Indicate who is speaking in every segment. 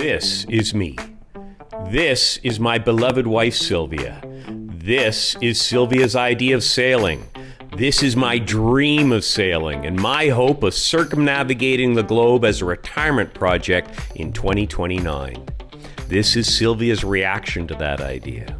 Speaker 1: This is me. This is my beloved wife, Sylvia. This is Sylvia's idea of sailing. This is my dream of sailing and my hope of circumnavigating the globe as a retirement project in 2029. This is Sylvia's reaction to that idea.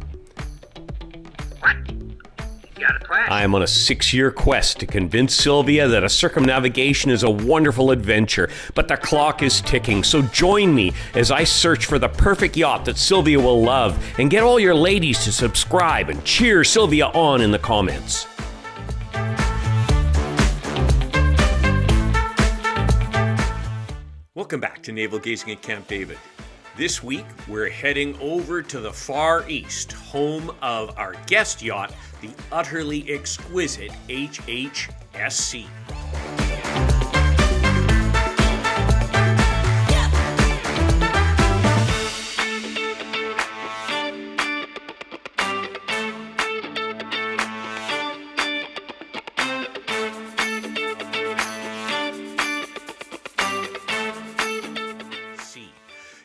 Speaker 1: I am on a 6-year quest to convince Sylvia that a circumnavigation is a wonderful adventure, but the clock is ticking, so join me as I search for the perfect yacht that Sylvia will love, and get all your ladies to subscribe and cheer Sylvia on in the comments. Welcome back to Naval Gazing at Camp David. This week, we're heading over to the Far East, home of our guest yacht, the utterly exquisite HHSC.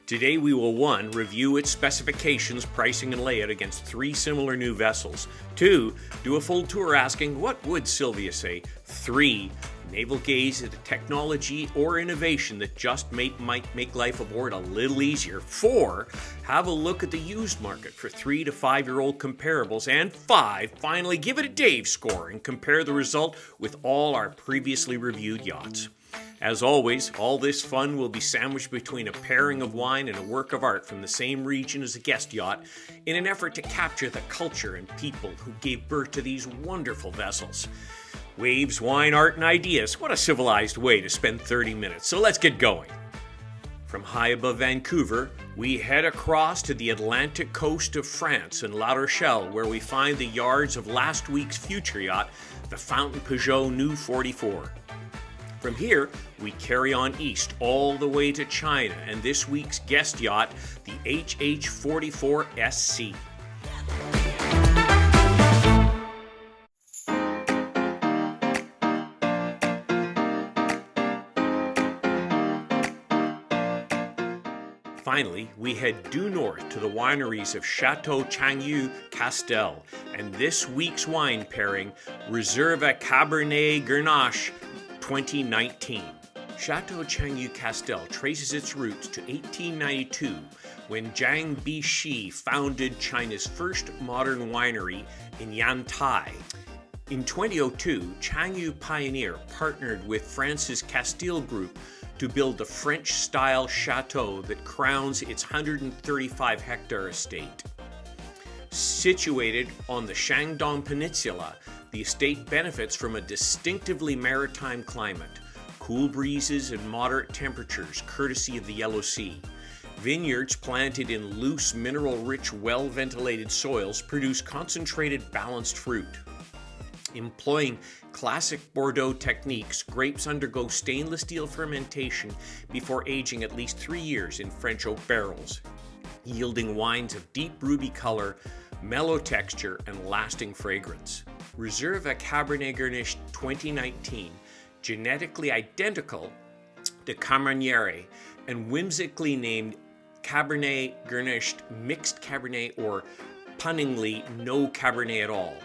Speaker 1: Today we will 1. Review its specifications, pricing, and layout against 3 similar new vessels. 2. Do a full tour asking, what would Sylvia say? 3. Naval gaze at a technology or innovation that just might make life aboard a little easier. 4. Have a look at the used market for 3 to 5-year-old comparables. And 5. Finally, give it a Dave score and compare the result with all our previously reviewed yachts. As always, all this fun will be sandwiched between a pairing of wine and a work of art from the same region as the guest yacht in an effort to capture the culture and people who gave birth to these wonderful vessels. Waves, wine, art, and ideas. What a civilized way to spend 30 minutes. So let's get going. From high above Vancouver, we head across to the Atlantic coast of France in La Rochelle, where we find the yards of last week's future yacht, the Fountain Peugeot New 44. From here, we carry on east all the way to China and this week's guest yacht, the HH44 SC. Finally, we head due north to the wineries of Chateau Changyu Castel and this week's wine pairing, Reserva Cabernet Grenache 2019. Chateau Changyu Castel traces its roots to 1892 when Jiang Bishi founded China's first modern winery in Yantai. In 2002, Changyu Pioneer partnered with France's Castile Group to build the French-style chateau that crowns its 135-hectare estate. Situated on the Shandong Peninsula, the estate benefits from a distinctively maritime climate, cool breezes and moderate temperatures courtesy of the Yellow Sea. Vineyards planted in loose, mineral-rich, well-ventilated soils produce concentrated, balanced fruit. Employing classic Bordeaux techniques, grapes undergo stainless steel fermentation before aging at least 3 years in French oak barrels, yielding wines of deep ruby color, mellow texture, and lasting fragrance. Reserva Cabernet Grenache 2019, genetically identical to Carmenere and whimsically named Cabernet Grenache Mixed Cabernet, or punningly no Cabernet at all.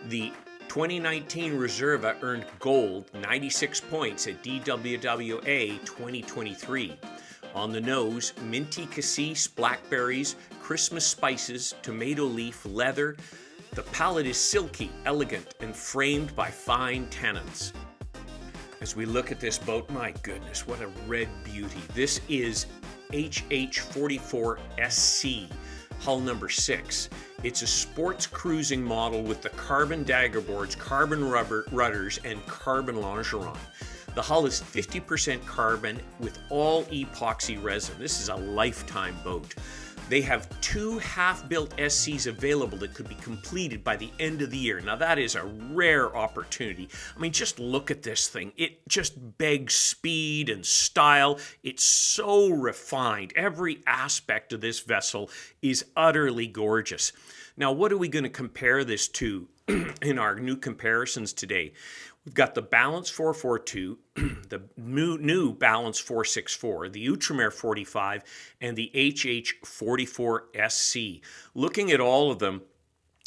Speaker 1: The 2019 Reserva earned gold 96 points at DWWA 2023. On the nose, minty cassis, blackberries, Christmas spices, tomato leaf, leather. The palate is silky, elegant, and framed by fine tannins. As we look at this boat, my goodness, what a red beauty. This is HH44 SC, hull number 6. It's a sports cruising model with the carbon dagger boards, carbon rubber rudders, and carbon longeron. The hull is 50% carbon with all epoxy resin. This is a lifetime boat. They have 2 half-built SCs available that could be completed by the end of the year. Now that is a rare opportunity. I mean, just look at this thing. It just begs speed and style. It's so refined. Every aspect of this vessel is utterly gorgeous. Now, what are we going to compare this to in our new comparisons today? We've got the Balance 442, the new Balance 464, the Outremer 45, and the HH44 SC. Looking at all of them,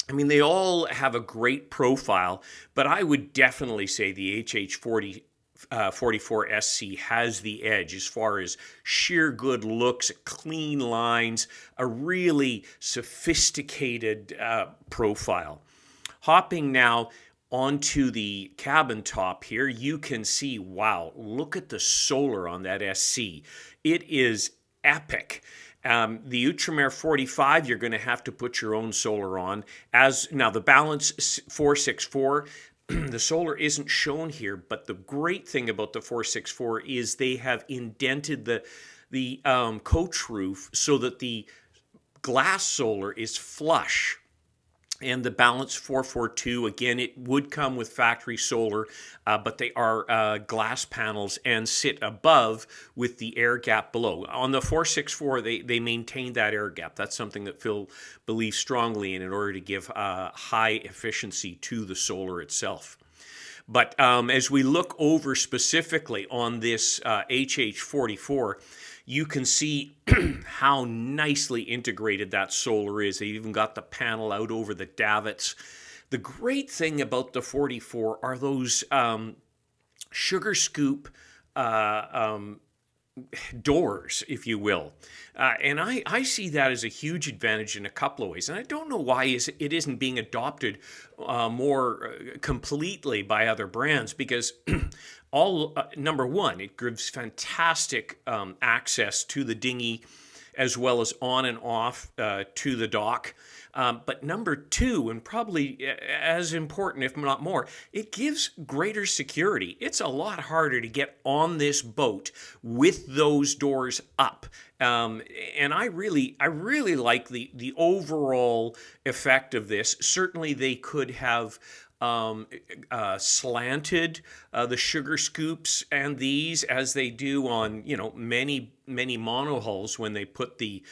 Speaker 1: I mean, they all have a great profile, but I would definitely say the HH44 SC has the edge as far as sheer good looks, clean lines, a really sophisticated profile. Hopping now onto the cabin top here, you can see, wow, look at the solar on that SC. It is epic. The Outremer 45, you're going to have to put your own solar on. As now, the Balance 464, the solar isn't shown here, but the great thing about the 464 is they have indented the coach roof so that the glass solar is flush. And the Balance 442, again, it would come with factory solar, but they are glass panels and sit above with the air gap below. On the 464, they maintain that air gap. That's something that Phil believes strongly in order to give high efficiency to the solar itself. But as we look over specifically on this HH44, you can see how nicely integrated that solar is. They even got the panel out over the davits. The great thing about the 44 are those sugar scoop doors, if you will. And I see that as a huge advantage in a couple of ways. And I don't know why it isn't being adopted more completely by other brands, because number one, it gives fantastic access to the dinghy as well as on and off to the dock. But number two, and probably as important, if not more, it gives greater security. It's a lot harder to get on this boat with those doors up. And I really like the overall effect of this. Certainly they could have slanted the sugar scoops and these, as they do on many monohulls when they put the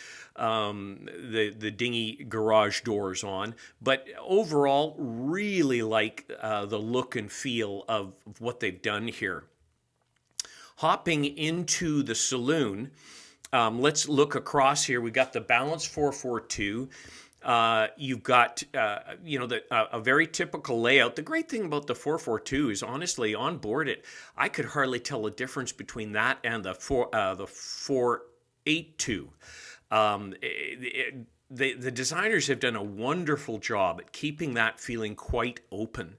Speaker 1: dinghy garage doors on. But overall, really like the look and feel of what they've done here. Hopping into the saloon, let's look across here. We got the Balance 442. You've got, a very typical layout. The great thing about the 442 is, honestly, on board it, I could hardly tell the difference between that and the 482. The designers have done a wonderful job at keeping that feeling quite open.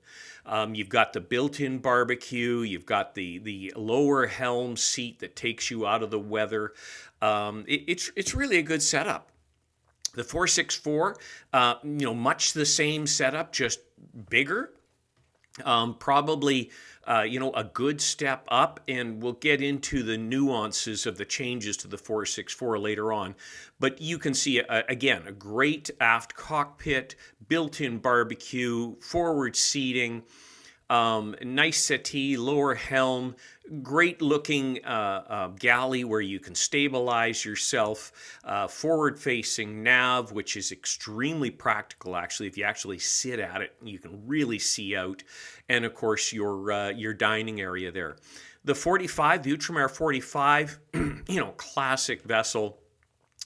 Speaker 1: You've got the built-in barbecue. You've got the lower helm seat that takes you out of the weather. It's really a good setup. The 464, much the same setup, just bigger. Probably, a good step up, and we'll get into the nuances of the changes to the 464 later on. But you can see, again, a great aft cockpit, built-in barbecue, forward seating, nice settee, lower helm, great looking galley where you can stabilize yourself, forward facing nav, which is extremely practical actually. If you actually sit at it, you can really see out, and of course your dining area there. The 45, the Outremer 45, classic vessel,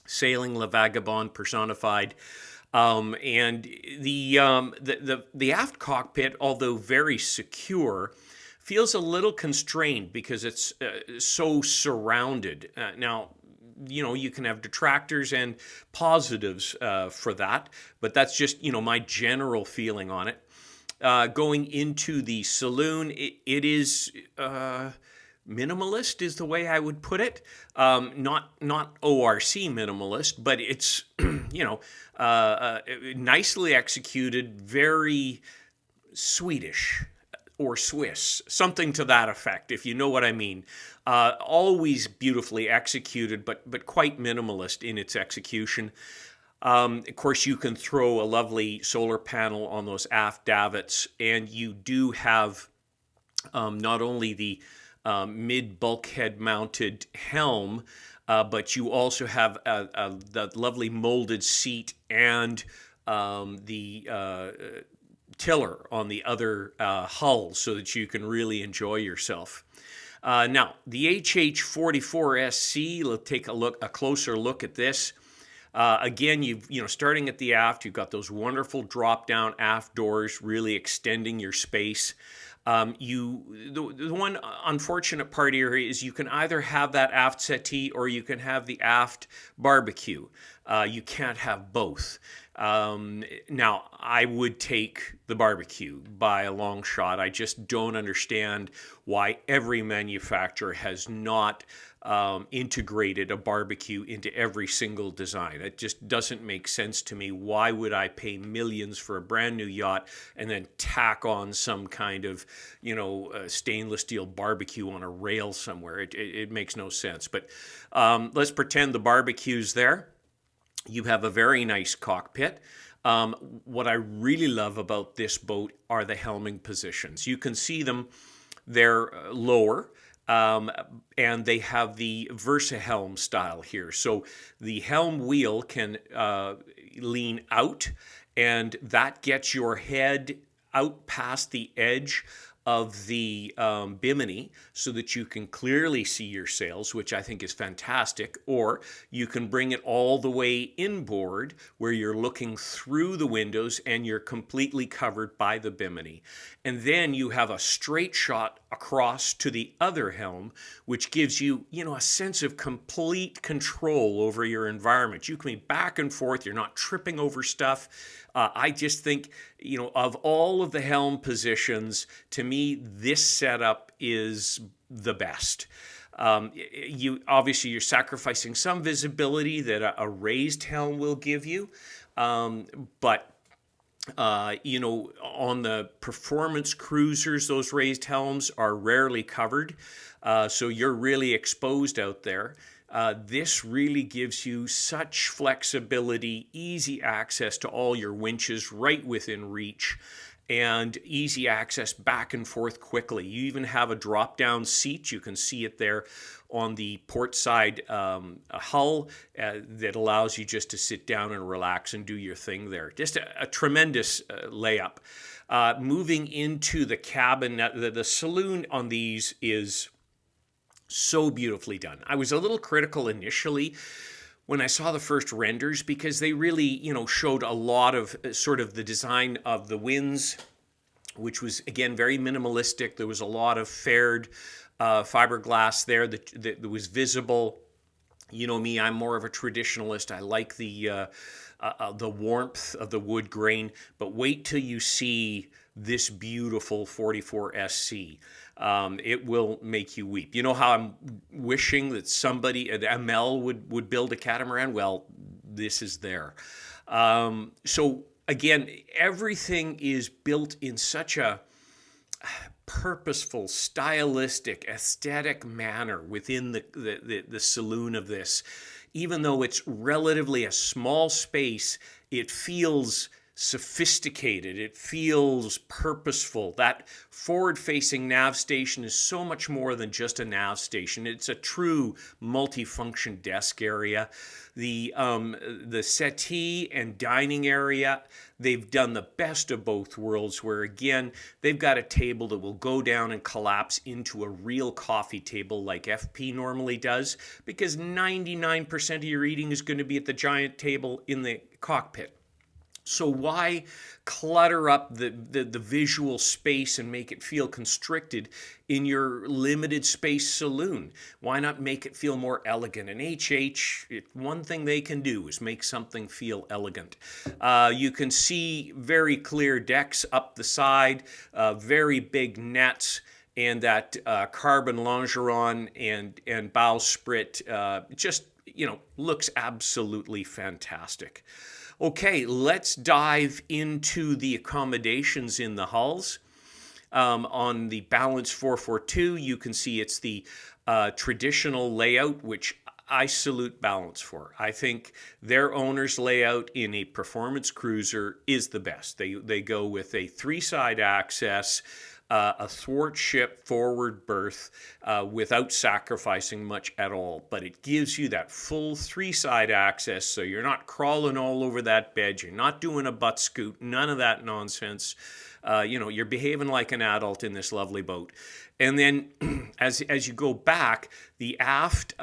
Speaker 1: sailing La Vagabond personified. And the aft cockpit, although very secure, feels a little constrained because it's so surrounded. Now, you can have detractors and positives for that, but that's just, my general feeling on it. Going into the saloon, it is minimalist is the way I would put it. Not ORC minimalist, but it's nicely executed, very Swedish or Swiss, something to that effect, if you know what I mean. Always beautifully executed, but quite minimalist in its execution. Of course, you can throw a lovely solar panel on those aft davits, and you do have not only the mid-bulkhead mounted helm, but you also have the lovely molded seat and the
Speaker 2: tiller on the other hull so that you can really enjoy yourself. Now, the HH44SC, let's take a closer look at this. Again, starting at the aft, you've got those wonderful drop-down aft doors, really extending your space. The one unfortunate part here is you can either have that aft settee or you can have the aft barbecue. You can't have both. Now, I would take the barbecue by a long shot. I just don't understand why every manufacturer has not integrated a barbecue into every single design. It just doesn't make sense to me. Why would I pay millions for a brand new yacht and then tack on some kind of, stainless steel barbecue on a rail somewhere? It makes no sense. But let's pretend the barbecue's there. You have a very nice cockpit. What I really love about this boat are the helming positions. You can see them, they're lower, and they have the Versa helm style here. So the helm wheel can lean out, and that gets your head out past the edge of the bimini so that you can clearly see your sails, which I think is fantastic. Or you can bring it all the way inboard where you're looking through the windows and you're completely covered by the bimini. And then you have a straight shot across to the other helm, which gives you, a sense of complete control over your environment. You can be back and forth. You're not tripping over stuff. I just think, of all of the helm positions, to me, this setup is the best. You're sacrificing some visibility that a raised helm will give you, but on the performance cruisers, those raised helms are rarely covered, so you're really exposed out there. This really gives you such flexibility, easy access to all your winches right within reach, and easy access back and forth quickly. You even have a drop-down seat. You can see it there on the port side hull that allows you just to sit down and relax and do your thing there. Just a tremendous layup. Moving into the cabin, the saloon on these is so beautifully done. I was a little critical initially when I saw the first renders because they really, showed a lot of sort of the design of the winds, which was, again, very minimalistic. There was a lot of faired fiberglass there that was visible. You know me, I'm more of a traditionalist. I like the warmth of the wood grain, but wait till you see this beautiful 44SC. It will make you weep. You know how I'm wishing that somebody at ML would build a catamaran? Well, this is there. So again, everything is built in such a purposeful, stylistic, aesthetic manner within the saloon of this. Even though it's relatively a small space, it feels sophisticated. It feels purposeful. That forward-facing nav station is so much more than just a nav station. It's a true multi-function desk area. The settee and dining area, they've done the best of both worlds where, again, they've got a table that will go down and collapse into a real coffee table like FP normally does, because 99% of your eating is going to be at the giant table in the cockpit. So why clutter up the visual space and make it feel constricted in your limited space saloon? Why not make it feel more elegant? And one thing they can do is make something feel elegant. You can see very clear decks up the side, very big nets, and that carbon longeron and bowsprit just, looks absolutely fantastic. Okay, let's dive into the accommodations in the hulls. On the Balance 442, you can see it's the traditional layout, which I salute Balance for. I think their owner's layout in a performance cruiser is the best. They go with a 3-side access, a thwartship forward berth without sacrificing much at all. But it gives you that full 3-side access, so you're not crawling all over that bed. You're not doing a butt scoot, none of that nonsense. You're behaving like an adult in this lovely boat. And then as you go back, the aft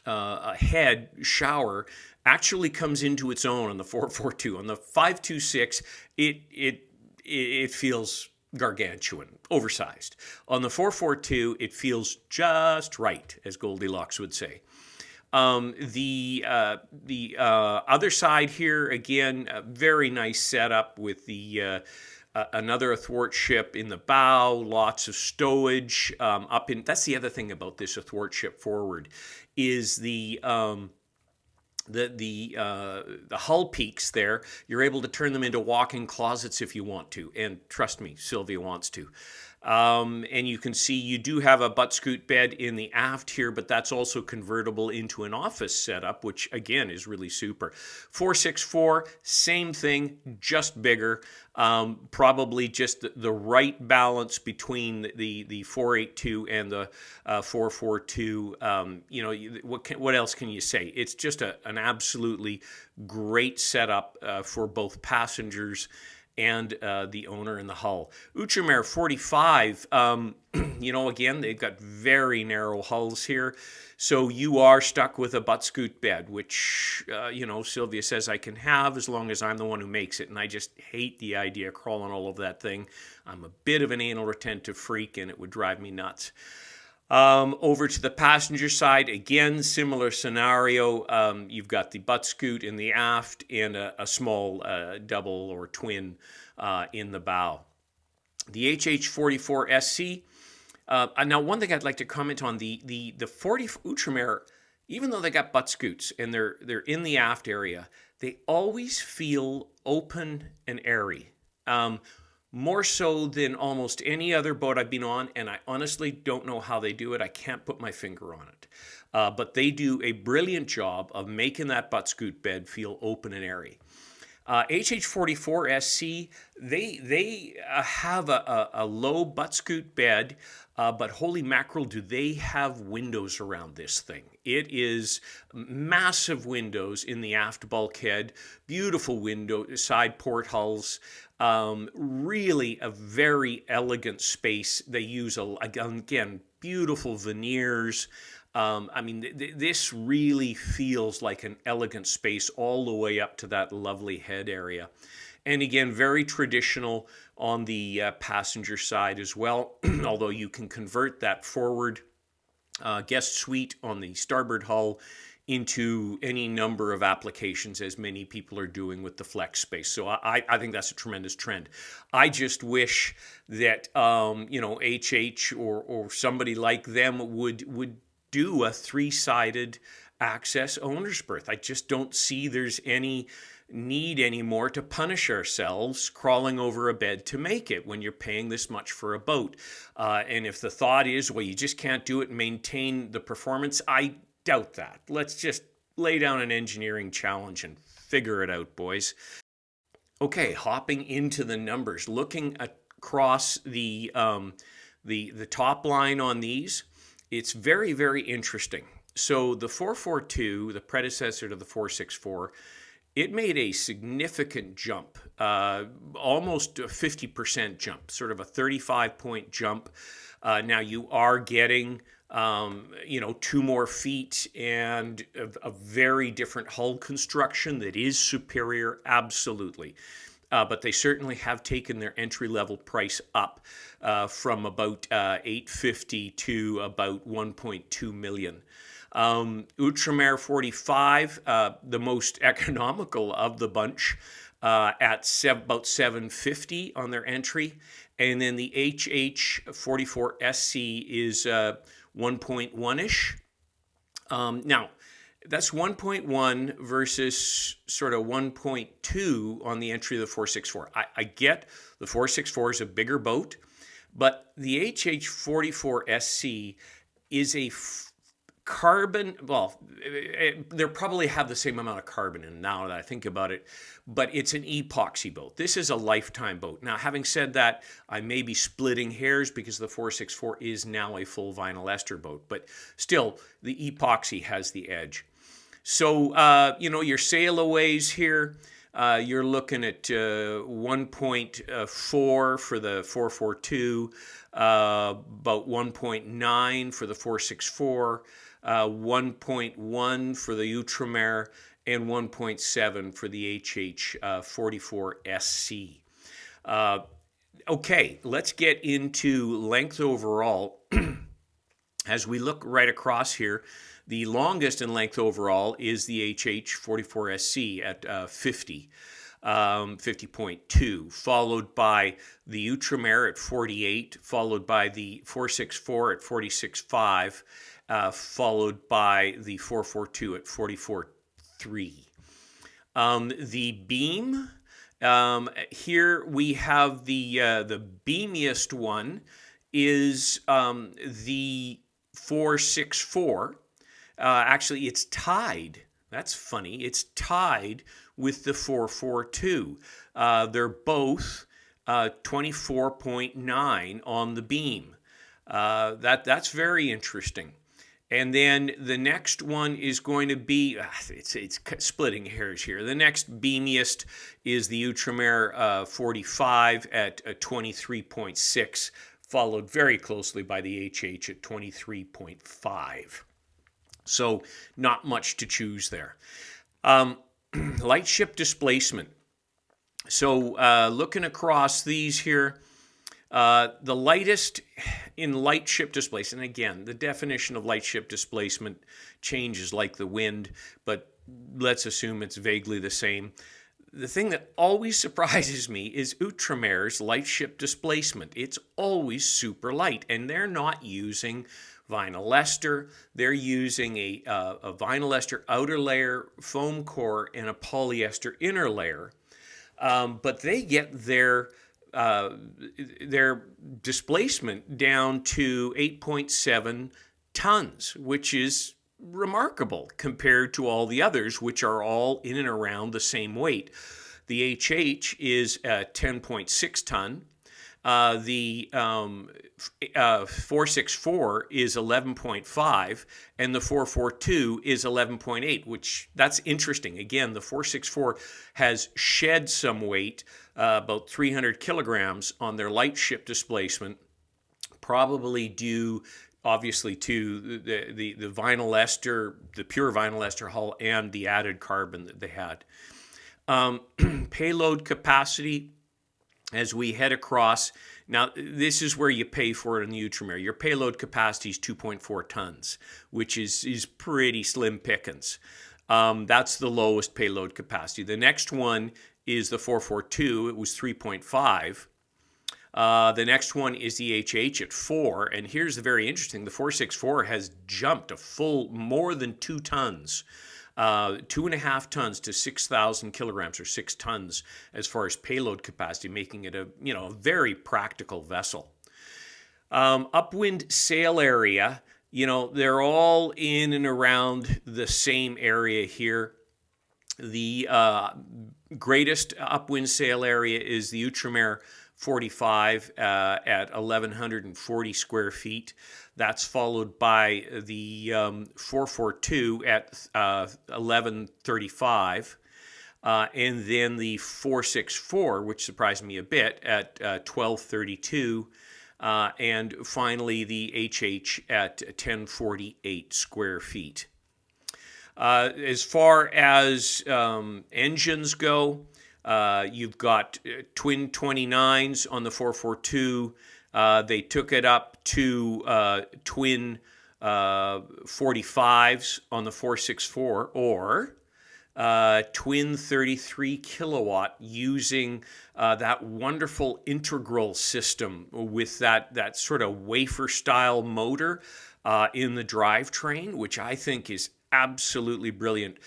Speaker 2: head shower actually comes into its own on the 442. On the 526, it feels gargantuan, oversized. On the 442, it feels just right, as Goldilocks would say. The other side here, again, a very nice setup with the another athwartship in the bow, lots of stowage up in. That's the other thing about this athwartship forward, is the hull peaks there. You're able to turn them into walk-in closets if you want to, and trust me, Sylvia wants to. And you can see you do have a butt scoot bed in the aft here, but that's also convertible into an office setup, which again is really super. 464, same thing, just bigger. Probably just the right balance between the 482 and the 442. What else can you say? It's just an absolutely great setup for both passengers and the owner in the hull. Outremer 45, again, they've got very narrow hulls here. So you are stuck with a butt scoot bed, which, Sylvia says I can have as long as I'm the one who makes it. And I just hate the idea of crawling all over that thing. I'm a bit of an anal retentive freak, and it would drive me nuts. Over to the passenger side, again, similar scenario. You've got the butt scoot in the aft and a small double or twin in the bow. The HH44 SC. Now, one thing I'd like to comment on, the 40 Outremer, even though they got butt scoots and they're in the aft area, they always feel open and airy. More so than almost any other boat I've been on, and I honestly don't know how they do it. I can't put my finger on it. But they do a brilliant job of making that butt scoot bed feel open and airy. HH44 SC, they have a low butt scoot bed, but holy mackerel, do they have windows around this thing. It is massive windows in the aft bulkhead, beautiful window, side port hulls, really a very elegant space. They use, again, beautiful veneers. This really feels like an elegant space all the way up to that lovely head area. And again, very traditional on the passenger side as well, although you can convert that forward guest suite on the starboard hull into any number of applications, as many people are doing with the flex space. So I think that's a tremendous trend. I just wish that HH or somebody like them would do a three-sided access owner's berth. I just don't see there's any need anymore to punish ourselves crawling over a bed to make it when you're paying this much for a boat. And if the thought is, well, you just can't do it and maintain the performance, I doubt that. Let's just lay down an engineering challenge and figure it out, boys. Okay, hopping into the numbers, looking across the top line on these, it's very, very interesting. So the 442, the predecessor to the 464, it made a significant jump, almost a 50% jump, sort of a 35-point jump. Now you are getting, 2 more feet and a very different hull construction that is superior, absolutely. But they certainly have taken their entry-level price up from about $850 to about $1.2 million. Outremer 45, the most economical of the bunch, at about $750 on their entry, and then the HH44 SC is 1.1-ish. Now, that's 1.1 versus sort of 1.2 on the entry of the 464. I get the 464 is a bigger boat, but the HH44 SC is a carbon, well, they probably have the same amount of carbon in now that I think about it, but it's an epoxy boat. This is a lifetime boat. Now, having said that, I may be splitting hairs because the 464 is now a full vinyl ester boat, but still, the epoxy has the edge. So, your sailaways here, you're looking at 1.4 for the 442, about 1.9 for the 464, 1.1 for the Outremer, and 1.7 for the HH44SC. Okay, let's get into length overall. As we look right across here, the longest in length overall is the HH44SC at 50.2, followed by the Outremer at 48, followed by the 464 at 46.5, followed by the 442 at 44.3. The beam, here we have the beamiest one is the 464. Actually, it's tied. That's funny. It's tied with the 442. They're both 24.9 on the beam. That's very interesting. And then the next one is going to be, it's splitting hairs here. The next beamiest is the Outremer 45 at 23.6, followed very closely by the HH at 23.5. So not much to choose there. Lightship displacement. So looking across these here, the lightest in lightship displacement, and again, the definition of lightship displacement changes like the wind, but let's assume it's vaguely the same. The thing that always surprises me is Outremer's lightship displacement. It's always super light, and they're not using vinyl ester. They're using a vinyl ester outer layer, foam core, and a polyester inner layer. But they get their displacement down to 8.7 tons, which is remarkable compared to all the others, which are all in and around the same weight. The HH is 10.6 ton. The 464 is 11.5, and the 442 is 11.8, which that's interesting. Again, the 464 has shed some weight, about 300 kilograms on their lightship displacement, probably due obviously to the vinyl ester, the pure vinyl ester hull, and the added carbon that they had. Payload capacity, as we head across, now this is where you pay for it in the Outremer. Your payload capacity is 2.4 tons, which is pretty slim pickings. That's the lowest payload capacity. The next one is the 442. It was 3.5. The next one is the HH at 4, and here's the very interesting. The 464 has jumped a full more than 2 tons, 2.5 tons to 6,000 kilograms, or 6 tons as far as payload capacity, making it a very practical vessel. Upwind sail area, they're all in and around the same area here. The greatest upwind sail area is the Outremer 45 at 1,140 square feet. That's followed by the 442 at 1,135. And then the 464, which surprised me a bit, at 1,232. And finally, the HH at 1,048 square feet. As far as engines go, you've got twin 29s on the 442. They took it up to twin 45s on the 464, or twin 33 kilowatt using that wonderful integral system with that sort of wafer style motor in the drivetrain, which I think is absolutely brilliant.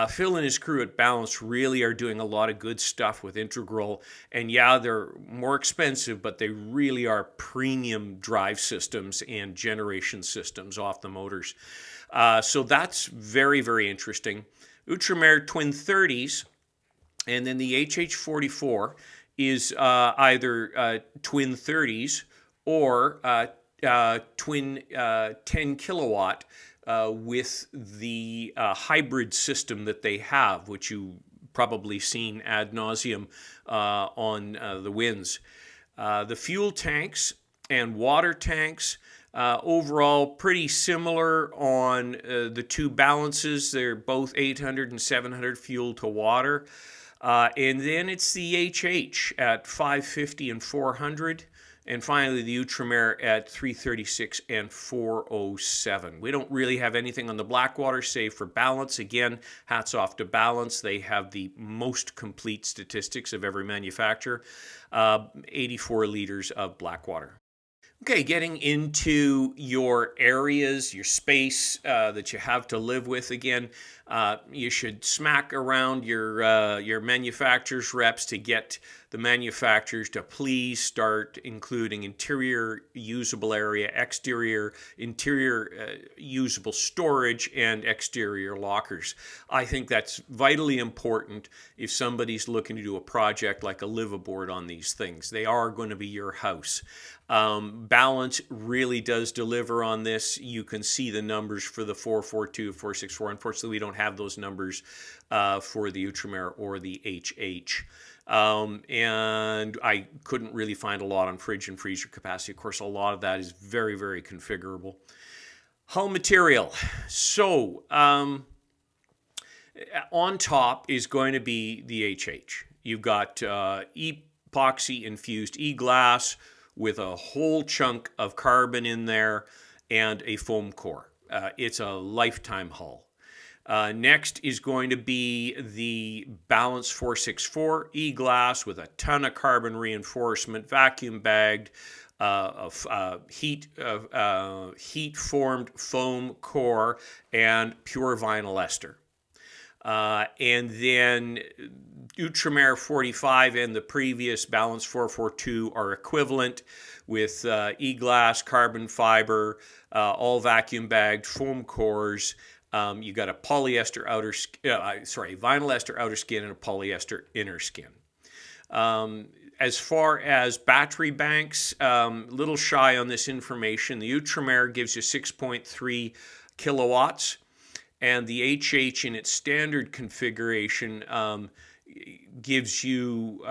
Speaker 2: Phil and his crew at Balance really are doing a lot of good stuff with integral, and yeah, they're more expensive, but they really are premium drive systems and generation systems off the motors. So that's very, very interesting. Outremer twin 30s, and then the HH44 is either twin 30s or twin 10 kilowatt with the hybrid system that they have, which you probably seen ad nauseum on the winds. The fuel tanks and water tanks, overall pretty similar on the two balances. They're both 800 and 700 fuel to water. And then it's the HH at 550 and 400. And finally, the Outremer at 336 and 407. We don't really have anything on the Blackwater save for Balance. Again, hats off to Balance. They have the most complete statistics of every manufacturer. 84 liters of Blackwater. Okay, getting into your areas, your space that you have to live with. Again, you should smack around your manufacturer's reps to get the manufacturers to please start including interior usable area, exterior, interior usable storage, and exterior lockers. I think that's vitally important if somebody's looking to do a project like a liveaboard on these things. They are going to be your house. Balance really does deliver on this. You can see the numbers for the 442, 464. Unfortunately, we don't have those numbers for the Outremer or the HH. And I couldn't really find a lot on fridge and freezer capacity. Of course, a lot of that is very, very configurable. Hull material. So, on top is going to be the HH. You've got epoxy infused e-glass with a whole chunk of carbon in there and a foam core. It's a lifetime hull. Next is going to be the Balance 464 e-glass with a ton of carbon reinforcement, vacuum bagged, heat-formed foam core, and pure vinyl ester. And then Outremer 45 and the previous Balance 442 are equivalent with e-glass, carbon fiber, all vacuum bagged, foam cores. You got a polyester vinyl ester outer skin and a polyester inner skin. As far as battery banks, little shy on this information. The Outremer gives you 6.3 kilowatts, and the HH in its standard configuration gives you,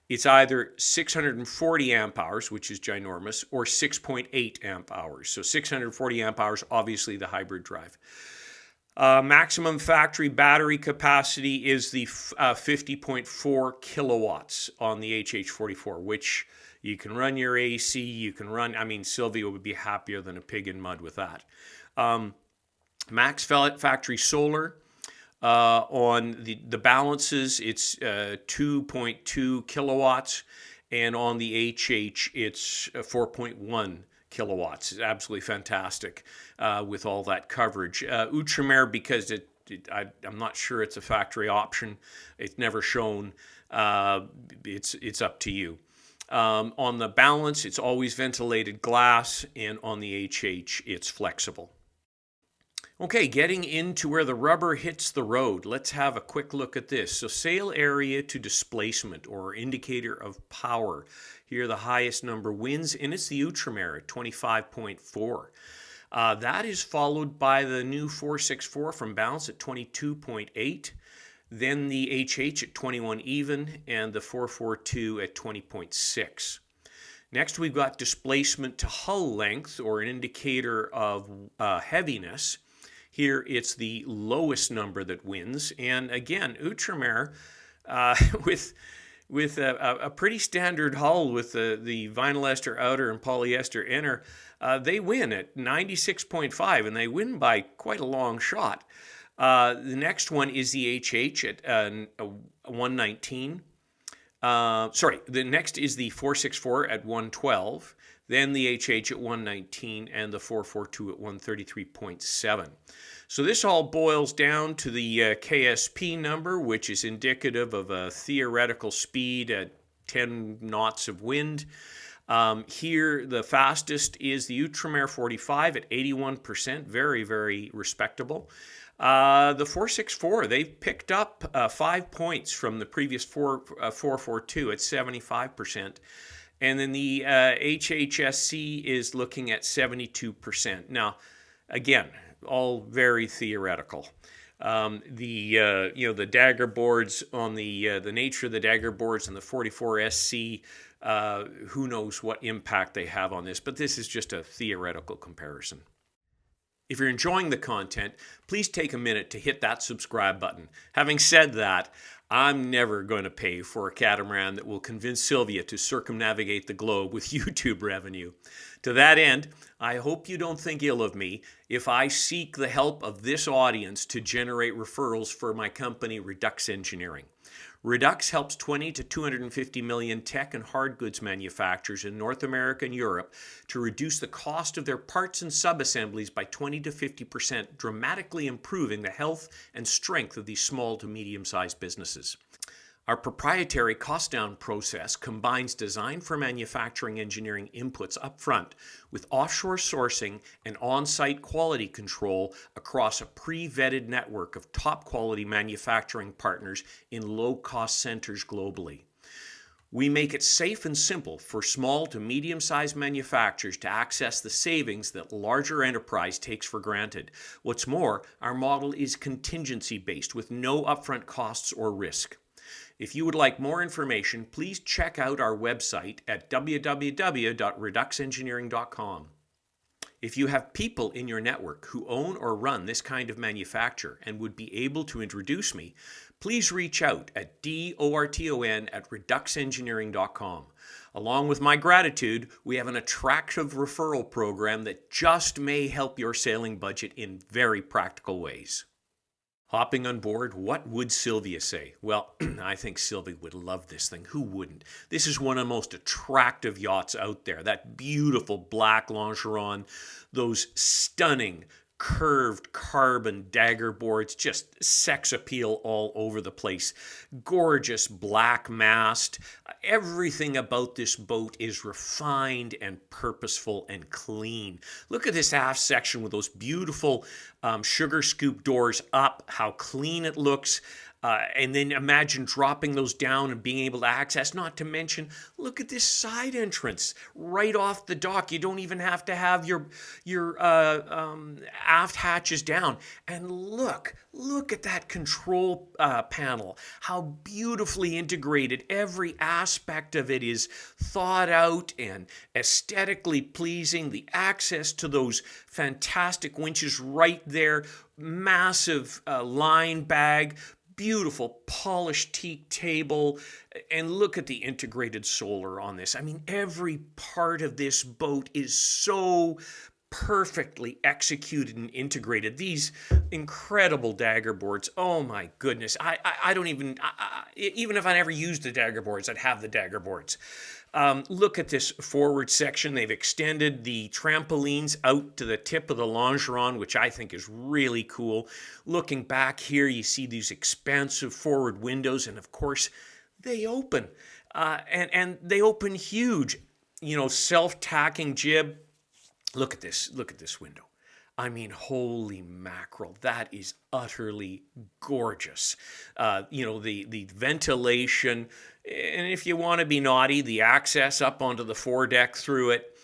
Speaker 2: it's either 640 amp hours, which is ginormous, or 6.8 amp hours. So 640 amp hours, obviously the hybrid drive. Maximum factory battery capacity is the 50.4 kilowatts on the HH44, which you can run your AC, you can run, Sylvia would be happier than a pig in mud with that. Max factory solar. On the balances, it's 2.2 kilowatts, and on the HH, it's 4.1 kilowatts. It's absolutely fantastic with all that coverage. Outremer, because I'm not sure it's a factory option, it's never shown. It's up to you. On the balance, it's always ventilated glass, and on the HH, it's flexible. Okay, getting into where the rubber hits the road, let's have a quick look at this. So sail area to displacement, or indicator of power. Here the highest number wins, and it's the Outremer at 25.4. That is followed by the new 464 from Balance at 22.8. Then the HH at 21 even, and the 442 at 20.6. Next, we've got displacement to hull length, or an indicator of heaviness. Here, it's the lowest number that wins. And again, Outremer, with a pretty standard hull with the vinyl ester outer and polyester inner, they win at 96.5, and they win by quite a long shot. The next one is the HH at 119. The next is the 464 at 112. Then the HH at 119 and the 442 at 133.7. So this all boils down to the KSP number, which is indicative of a theoretical speed at 10 knots of wind. Here, the fastest is the Outremer 45 at 81%, very, very respectable. The 464, they've picked up 5 points from the previous 442 at 75%. And then the HHSC is looking at 72%. Now, again, all very theoretical. The dagger boards on the nature of the dagger boards and the 44 SC. Who knows what impact they have on this, but this is just a theoretical comparison. If you're enjoying the content, please take a minute to hit that subscribe button. Having said that, I'm never going to pay for a catamaran that will convince Sylvia to circumnavigate the globe with YouTube revenue. To that end, I hope you don't think ill of me if I seek the help of this audience to generate referrals for my company, REDUxEngineering. Redux helps 20 to 250 million tech and hard goods manufacturers in North America and Europe to reduce the cost of their parts and subassemblies by 20 to 50%, dramatically improving the health and strength of these small to medium-sized businesses. Our proprietary cost-down process combines design for manufacturing engineering inputs up front with offshore sourcing and on-site quality control across a pre-vetted network of top-quality manufacturing partners in low-cost centers globally. We make it safe and simple for small to medium-sized manufacturers to access the savings that larger enterprise takes for granted. What's more, our model is contingency-based with no upfront costs or risk. If you would like more information, please check out our website at www.REDUxEngineering.com. If you have people in your network who own or run this kind of manufacture and would be able to introduce me, please reach out at dorton@REDUxEngineering.com. Along with my gratitude, we have an attractive referral program that just may help your sailing budget in very practical ways. Hopping on board, what would Sylvia say? Well, I think Sylvia would love this thing. Who wouldn't? This is one of the most attractive yachts out there. That beautiful black longeron, those stunning curved carbon dagger boards, just sex appeal all over the place. Gorgeous black mast. Everything about this boat is refined and purposeful and clean. Look at this aft section with those beautiful sugar scoop doors up, how clean it looks. And then imagine dropping those down and being able to access, not to mention, look at this side entrance right off the dock. You don't even have to have your aft hatches down. And look at that control panel, how beautifully integrated. Every aspect of it is thought out and aesthetically pleasing. The access to those fantastic winches right there, massive line bag, beautiful polished teak table, and look at the integrated solar on this. I mean, every part of this boat is so perfectly executed and integrated. These incredible dagger boards, oh my goodness. I don't even if I never used the dagger boards, I'd have the dagger boards. Look at this forward section. They've extended the trampolines out to the tip of the longeron, which I think is really cool. Looking back here, you see these expansive forward windows, and of course, they open. And they open huge. Self-tacking jib. Look at this window. I mean, holy mackerel, that is utterly gorgeous. The ventilation, and if you want to be naughty, the access up onto the foredeck through it,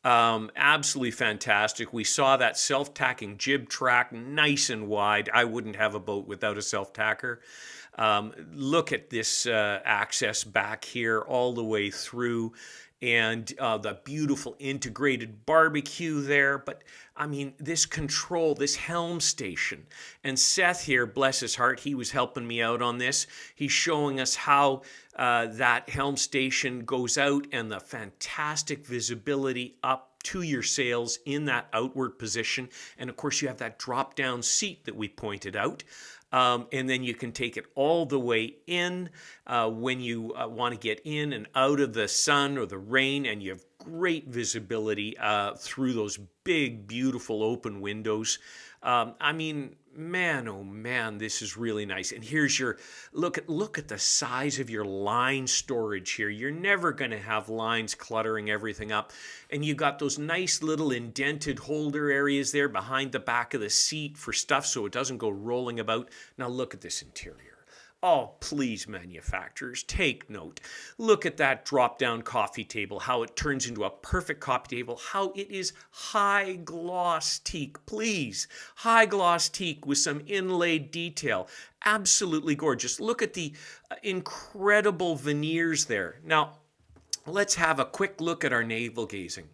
Speaker 2: absolutely fantastic. We saw that self-tacking jib track, nice and wide. I wouldn't have a boat without a self-tacker. Look at this access back here all the way through. And the beautiful integrated barbecue there. But, I mean, this control, this helm station. And Seth here, bless his heart, he was helping me out on this. He's showing us how that helm station goes out and the fantastic visibility up to your sails in that outward position. And, of course, you have that drop-down seat that we pointed out. And then you can take it all the way in when you want to get in and out of the sun or the rain, and you have great visibility through those big, beautiful open windows. I mean, man, oh man, this is really nice. And here's your look at the size of your line storage here. You're never going to have lines cluttering everything up. And you got those nice little indented holder areas there behind the back of the seat for stuff so it doesn't go rolling about. Now look at this interior. Oh, please, manufacturers, take note. Look at that drop-down coffee table, how it turns into a perfect coffee table, how it is high gloss teak. Please, high gloss teak with some inlaid detail. Absolutely gorgeous. Look at the incredible veneers there. Now, let's have a quick look at our navel gazing.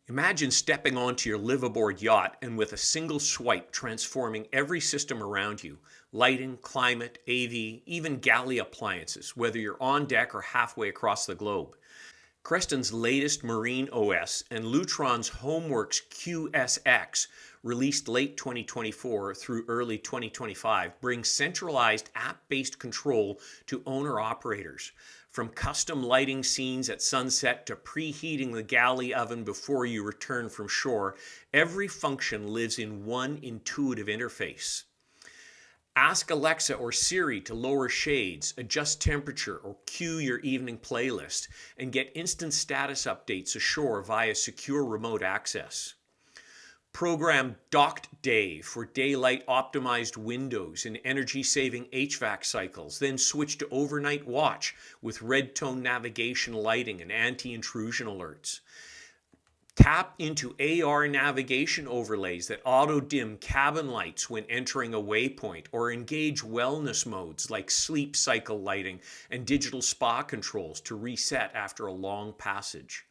Speaker 2: Imagine stepping onto your live-aboard yacht and with a single swipe transforming every system around you. Lighting, climate, AV, even galley appliances, whether you're on deck or halfway across the globe. Creston's latest Marine OS and Lutron's Homeworks QSX, released late 2024 through early 2025, brings centralized app-based control to owner-operators. From custom lighting scenes at sunset to preheating the galley oven before you return from shore, every function lives in one intuitive interface. Ask Alexa or Siri to lower shades, adjust temperature, or cue your evening playlist, and get instant status updates ashore via secure remote access. Program Docked Day for daylight optimized windows and energy-saving HVAC cycles, then switch to overnight watch with red tone navigation lighting and anti-intrusion alerts. Tap into AR navigation overlays that auto-dim cabin lights when entering a waypoint, or engage wellness modes like sleep cycle lighting and digital spa controls to reset after a long passage.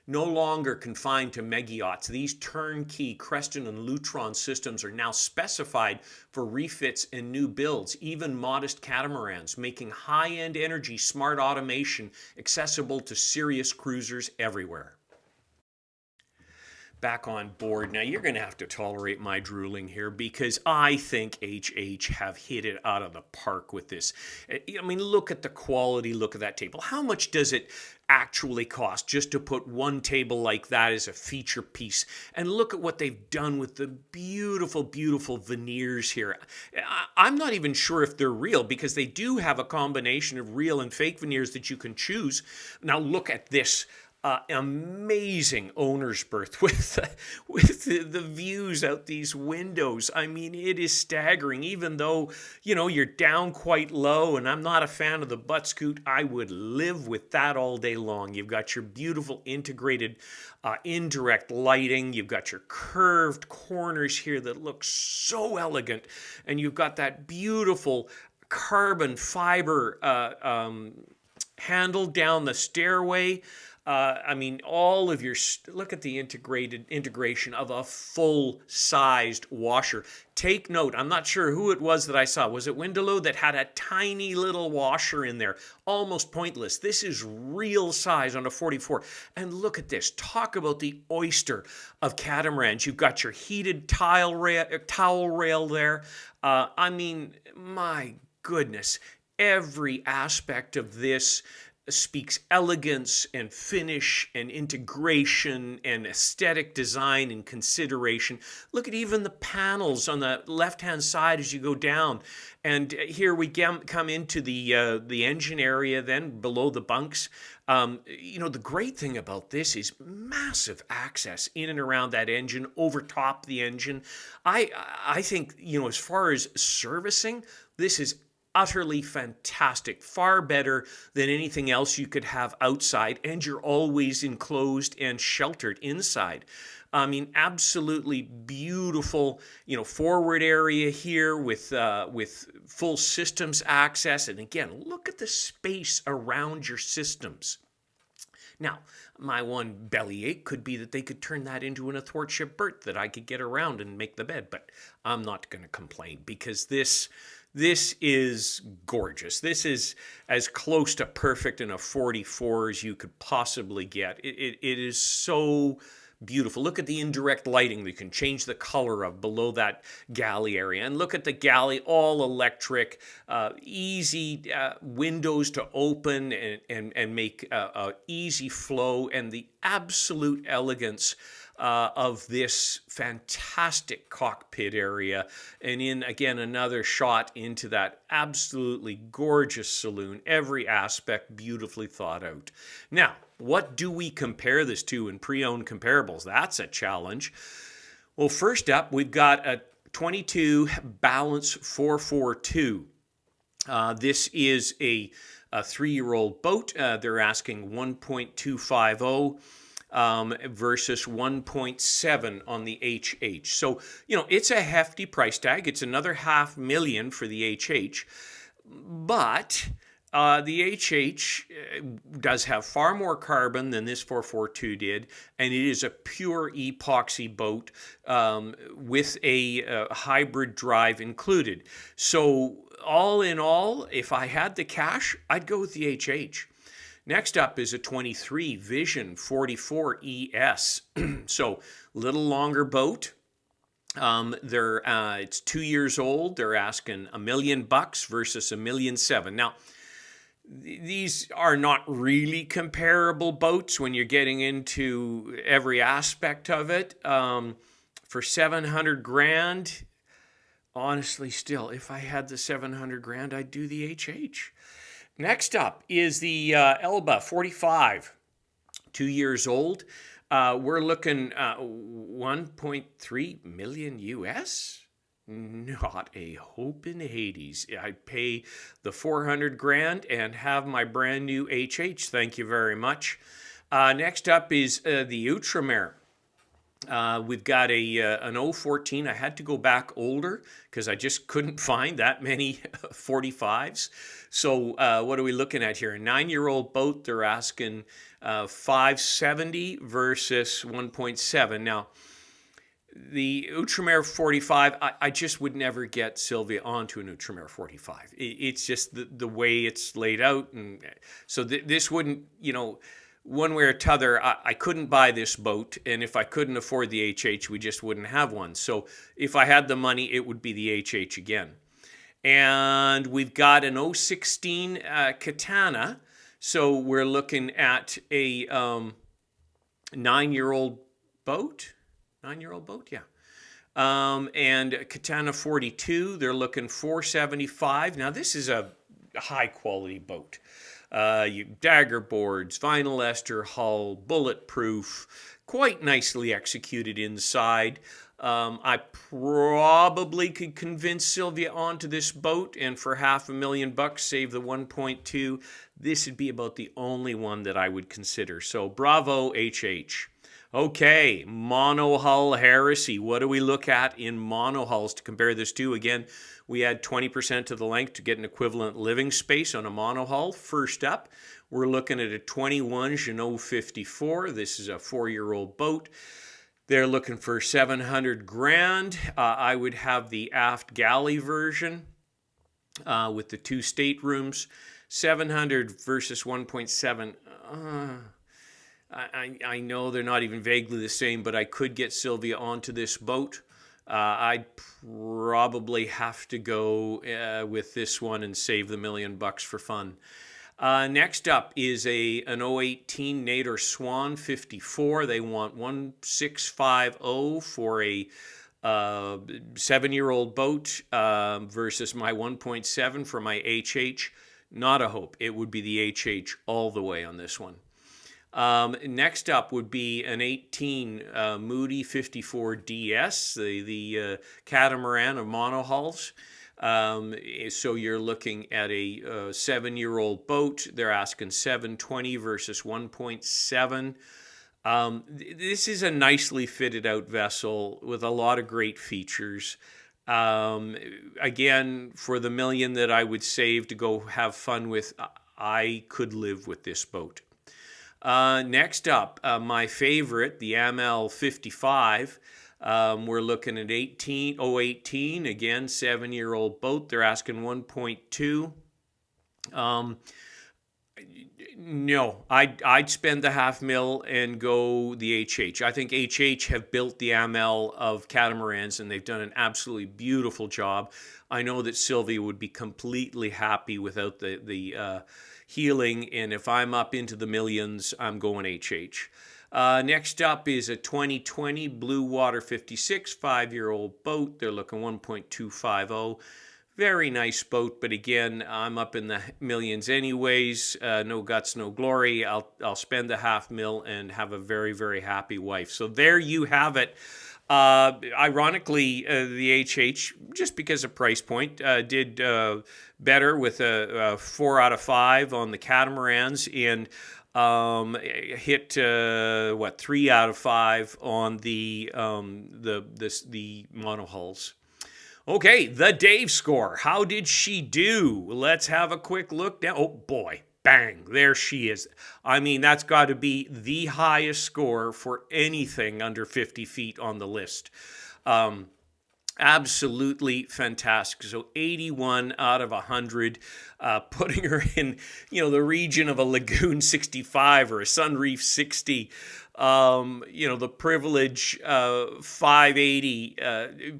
Speaker 2: No longer confined to mega yachts, these turnkey Creston and Lutron systems are now specified for refits and new builds, even modest catamarans, making high-end energy smart automation accessible to serious cruisers everywhere. Back on board. Now, you're going to have to tolerate my drooling here because I think HH have hit it out of the park with this. I mean, look at the quality, look at that table. How much does it actually cost just to put one table like that as a feature piece? And look at what they've done with the beautiful, beautiful veneers here. I'm not even sure if they're real because they do have a combination of real and fake veneers that you can choose. Now, look at this. Amazing owner's berth with the views out these windows. I mean, it is staggering. Even though, you know, you're down quite low, and I'm not a fan of the butt scoot, I would live with that all day long. You've got your beautiful integrated indirect lighting. You've got your curved corners here that look so elegant, and you've got that beautiful carbon fiber handle down the stairway. I mean, all of your, look at the integration of a full-sized washer. Take note, I'm not sure who it was that I saw. Was it Windalow that had a tiny little washer in there? Almost pointless. This is real size on a 44. And look at this. Talk about the oyster of catamarans. You've got your heated towel rail there. I mean, my goodness. Every aspect of this speaks elegance and finish and integration and aesthetic design and consideration. Look at even the panels on the left-hand side as you go down. And here we come into the engine area then below the bunks. You know, the great thing about this is massive access in and around that engine, over top the engine. I think, you know, as far as servicing, this is utterly fantastic, far better than anything else you could have outside, and you're always enclosed and sheltered inside. I mean, absolutely beautiful, you know, forward area here with full systems access. And again, look at the space around your systems. Now, my one bellyache could be that they could turn that into an athwartship berth that I could get around and make the bed, but I'm not going to complain because this is gorgeous. This is as close to perfect in a 44 as you could possibly get. It is so beautiful. Look at the indirect lighting that you can change the color of below that galley area. And look at the galley, all electric, easy windows to open and make easy flow, and the absolute elegance of this fantastic cockpit area. And in, again, another shot into that absolutely gorgeous saloon. Every aspect beautifully thought out. Now, what do we compare this to in pre-owned comparables? That's a challenge. Well, first up, we've got a 22 Balance 442. This is a 3-year-old boat. They're asking 1.250 versus 1.7 on the HH. So, it's a hefty price tag. It's another $500,000 for the HH. But the HH does have far more carbon than this 442 did, and it is a pure epoxy boat with a hybrid drive included. So all in all, if I had the cash, I'd go with the HH. Next up is a 23 Vision 44 ES. So little longer boat. It's 2 years old. They're asking $1 million versus $1.7 million. Now, these are not really comparable boats when you're getting into every aspect of it. For 700 grand, honestly, still, if I had the 700 grand, I'd do the HH. Next up is the Elba 45, 2 years old. We're looking 1.3 million US. Not a hope in Hades. I'd pay the 400 grand and have my brand new HH. Thank you very much. Next up is the Outremer. We've got an 014. I had to go back older because I just couldn't find that many 45s. So what are we looking at here? A 9-year-old boat. They're asking 570 versus 1.7. Now, the Outremer 45, I just would never get Sylvia onto an Outremer 45. It's just the way it's laid out. And so this wouldn't, one way or t'other, I couldn't buy this boat. And if I couldn't afford the HH, we just wouldn't have one. So if I had the money, it would be the HH again. And we've got an 016 Katana. So we're looking at a 9-year-old boat. 9-year-old boat, yeah. And Katana 42, they're looking 475. Now, this is a high-quality boat. Dagger boards, vinyl ester hull, bulletproof, quite nicely executed inside. I probably could convince Sylvia onto this boat, and for $500,000 save the 1.2. This would be about the only one that I would consider. So, bravo, HH. Okay, monohull heresy. What do we look at in monohulls to compare this to? Again, we add 20% to the length to get an equivalent living space on a monohull. First up, we're looking at a 21 Jeanneau 54. This is a 4-year-old boat. They're looking for 700 grand. I would have the aft galley version with the 2 staterooms. 700 versus 1.7. I know they're not even vaguely the same, but I could get Sylvia onto this boat. I'd probably have to go with this one and save the $1 million for fun. Next up is an 018 Nader Swan 54. They want 1650 for a 7-year-old boat versus my 1.7 for my HH. Not a hope. It would be the HH all the way on this one. Next up would be an 18 Moody 54 DS, the catamaran of monohulls. So you're looking at a 7-year-old boat. They're asking 720 versus 1.7. This is a nicely fitted out vessel with a lot of great features. Again, for the $1 million that I would save to go have fun with, I could live with this boat. Next up, my favorite, the ML 55. We're looking at 018, again, 7-year-old boat. They're asking 1.2. No, I'd spend the $500,000 and go the HH. I think HH have built the ML of catamarans, and they've done an absolutely beautiful job. I know that Sylvia would be completely happy without the healing, and if I'm up into the millions, I'm going HH. Next up is a 2020 Blue Water 56, 5-year-old boat. They're looking 1.250. Very nice boat, but again, I'm up in the millions anyways. No guts, no glory. I'll spend the $500,000 and have a very, very happy wife. So there you have it. Ironically, the HH, just because of price point, did better with a 4 out of 5 on the catamarans and hit 3 out of 5 on the monohulls. Okay, the Dave score. How did she do? Let's have a quick look now. Oh boy. Bang, there she is. I mean, that's got to be the highest score for anything under 50 feet on the list. Absolutely fantastic. So 81 out of 100, putting her in, the region of a Lagoon 65 or a Sunreef 60. The Privilege 580,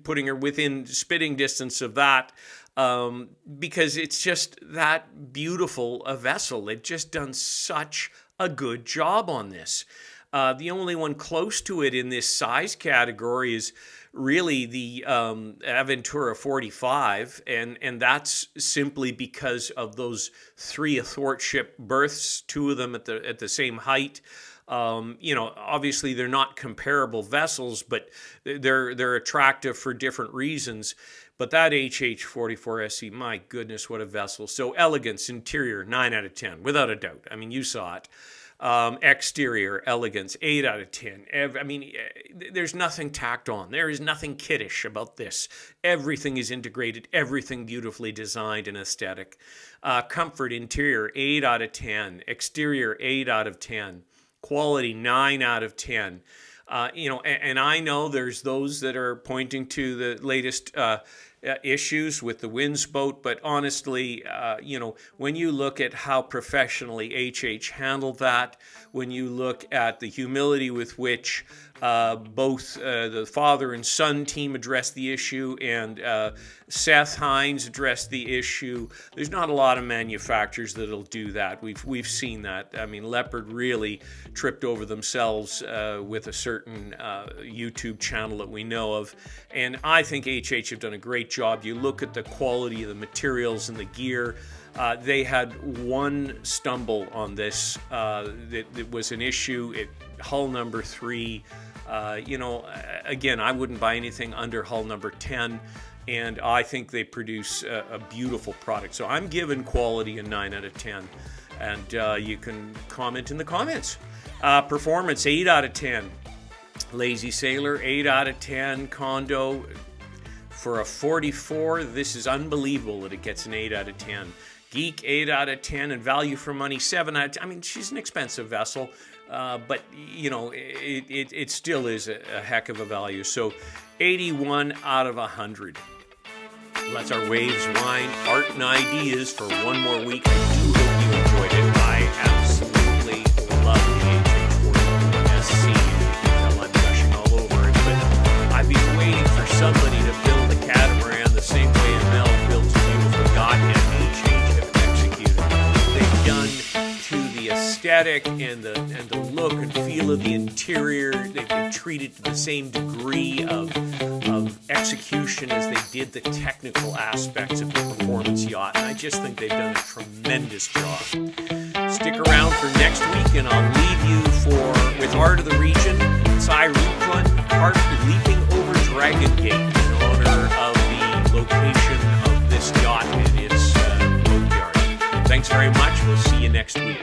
Speaker 2: putting her within spitting distance of that. Because it's just that beautiful a vessel. They've just done such a good job on this. The only one close to it in this size category is really the Aventura 45, and that's simply because of those 3 athwartship berths, 2 of them at the same height. Obviously they're not comparable vessels, but they're attractive for different reasons. But that HH44 SE, my goodness, what a vessel. So elegance, interior, 9 out of 10, without a doubt. I mean, you saw it. Exterior, elegance, 8 out of 10. There's nothing tacked on. There is nothing kiddish about this. Everything is integrated, everything beautifully designed and aesthetic. Comfort, interior, 8 out of 10. Exterior, 8 out of 10. Quality, 9 out of 10. And I know there's those that are pointing to the latest issues with the Winds boat, but honestly, when you look at how professionally HH handled that, when you look at the humility with which both the father and son team addressed the issue and Seth Hines addressed the issue, there's not a lot of manufacturers that'll do that. We've seen that. I mean, Leopard really tripped over themselves with a certain YouTube channel that we know of, and I think HH have done a great job. You look at the quality of the materials and the gear. They had one stumble on this. It was an issue. Hull number 3. Again, I wouldn't buy anything under hull number 10, and I think they produce a beautiful product. So I'm giving quality a 9 out of 10, and you can comment in the comments. Performance, 8 out of 10. Lazy Sailor, 8 out of 10. Condo, for a 44, this is unbelievable that it gets an 8 out of 10. Geek, 8 out of 10, and value for money, 7 out of 10. I mean, she's an expensive vessel, but, it still is a heck of a value. So 81 out of 100. That's our Waves, Wine, Art, and Ideas for one more week. I do hope you enjoyed it. I absolutely love the HH44 SC. I'm gushing all over it, but I've been waiting for somebody to build a catamaran the same way Mel built a beautiful yacht, and HH have executed. They've done to the aesthetic and the look and feel of the interior. They've treated to the same degree of execution as they did the technical aspects of the performance yacht. And I just think they've done a tremendous job. Stick around for next week, and I'll leave you with Art of the Region, Cy Ruplin, Harp leaping over Dragon Gate in honor of the location of this yacht and its boatyard. Thanks very much. We'll see you next week.